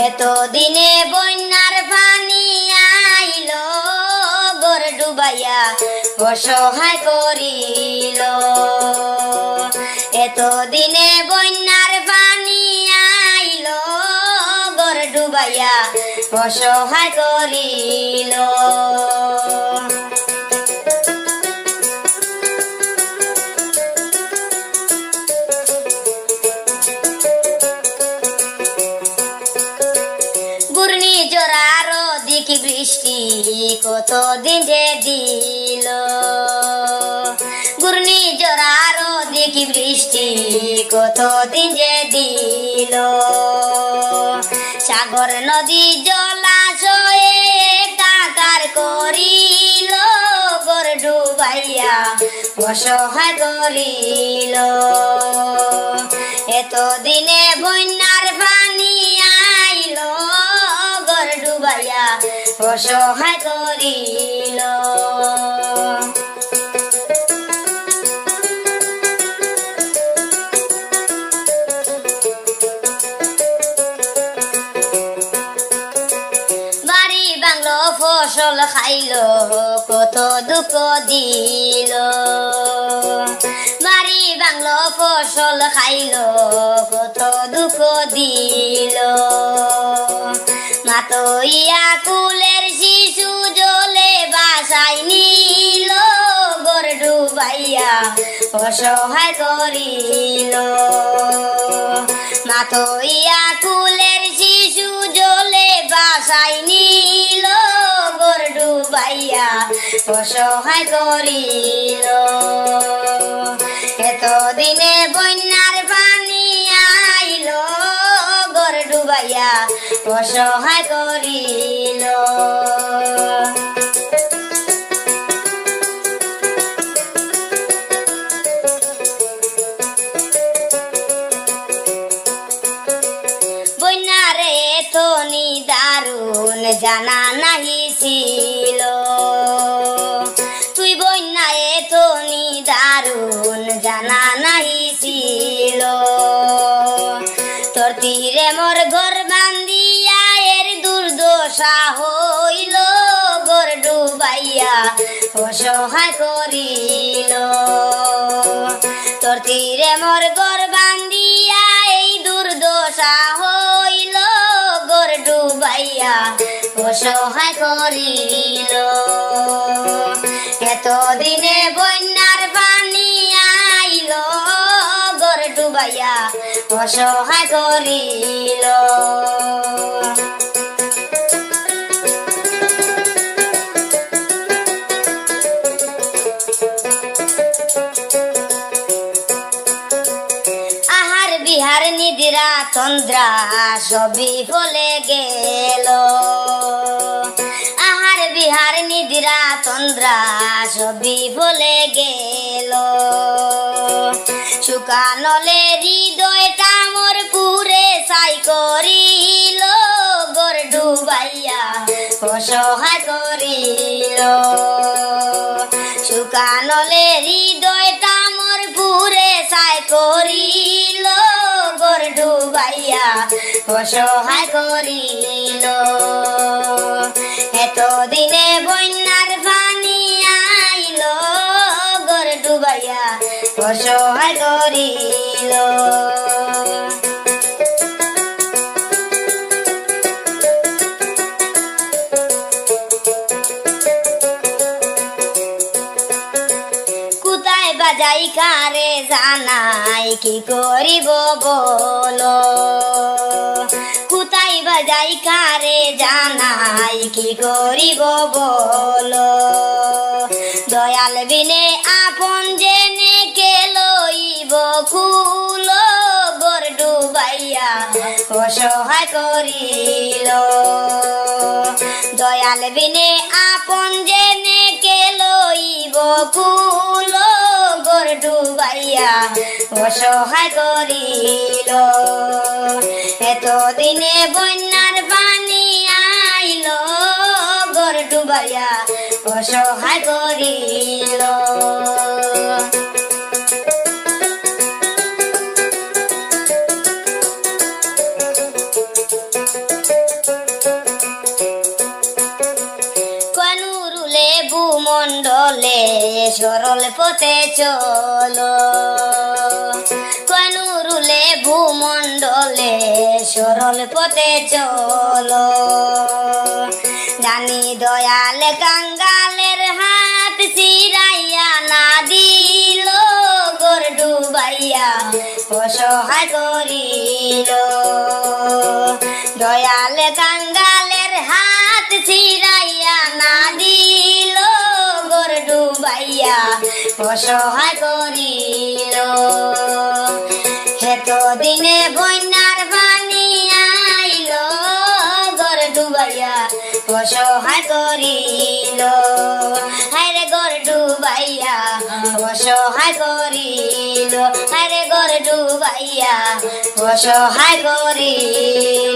এতদিনে বন্যার পানি আইলো ঘর ডুবাইয়া অসহায় করিল। এতদিনে বন্যার পানি আইলো ঘর ডুবাইয়া অসহায় করিল। ঘূর্ণিঝড় অধিক বৃষ্টি কতদিন যে দিল। ঘূর্ণিঝড় অধিক বৃষ্টি কতদিন যে দিল। সাগর নদী জলাশয়ে একাকার করিল ঘর ডুবাইয়া অসহায় করিল। এতদিনে বন্যার পানি আইলো ঘর ডুবাইয়া অসহায় করিল। বাড়ি বাংলো ফসল খাইলো কত দুঃখ দিল। বাড়ি বাংলো ফসল খাইলো কত দুঃখ দিল। মাতইয়া কুলের শিশু জলে বাসাই নিল ঘর ডুবাইয়া অসহায় করিল। মাতইয়া কুলের শিশু জলে বাসাই নিল ঘর ডুবাইয়া অসহায় করিল। এতদিনে বন্যার পানি আইলো ঘর ডুবাইয়া অসহায় করিল। বন্যারে তো নিদারুণ জানা নাহি ছিল। তুই বন্যায় তো নিদারুণ জানা নাহি ছিল। তোর তীরে মোর ঘর বান্ধিয়া এর দুর্দশা হইল ঘর ডুবাইয়া অসহায় করিল। তোর তীরে মোর ঘর বান্ধিয়া এই দুর্দশা হইল ঘর ডুবাইয়া অসহায় করিল। এতদিনে বন্যার পানি আইলো ঘর ডুবাইয়া অসহায় করিল। আহার বিহার নিদ্রা তন্দ্রা সবই ফলে গেল। আহার বিহার নিদ্রা তন্দ্রা সবই ফলে গেল। শুকানলে হৃদয়টা মোর পুরে ছাই করিল ঘর ডুবাইয়া অসহায় করিল। শুকানলে হৃদয়টা মোর পুরে ছাই করিল ঘর ডুবাইয়া অসহায় করিল। এতদিনে বন্যার পানি আইলো ঘর ডুবাইয়া অসহায় করিল। কোথায় বাজাই কারে জানাই কি করিব বলো। কোথায় বাজাই কারে জানাই কি করিব বলো। দয়াল বিনে আপন জেনে কে লইব কুল ঘর ডুবাইয়া অসহায় করিল। দয়াল বিনে আপন জেনে কে লইব কুল ঘর ডুবাইয়া অসহায় করিল। এতদিনে বন্যার পানি আইলো ডুবাইয়া অসহায় করিল কানুরুলে ভূমণ্ডলে সরল পথে চলো কানুরুলে ভূমণ্ডলে সরল পথে চলো জানি দয়াল কাঙ্গালের হাত চিরাইয়া না দিল গোর ডুবাইয়া অসহায় করিল দয়াল কাঙ্গালের হাত চিরাইয়া না দিল গোর ডুবাইয়া অসহায় করিল হেত দিনে বন্যার পানি আইল গোর ডুবাইয়া অসহায় করিল হায়রে গোর ডুবাইয়া অসহায় করিল হায়রে গোর ডুবাইয়া অসহায় করিল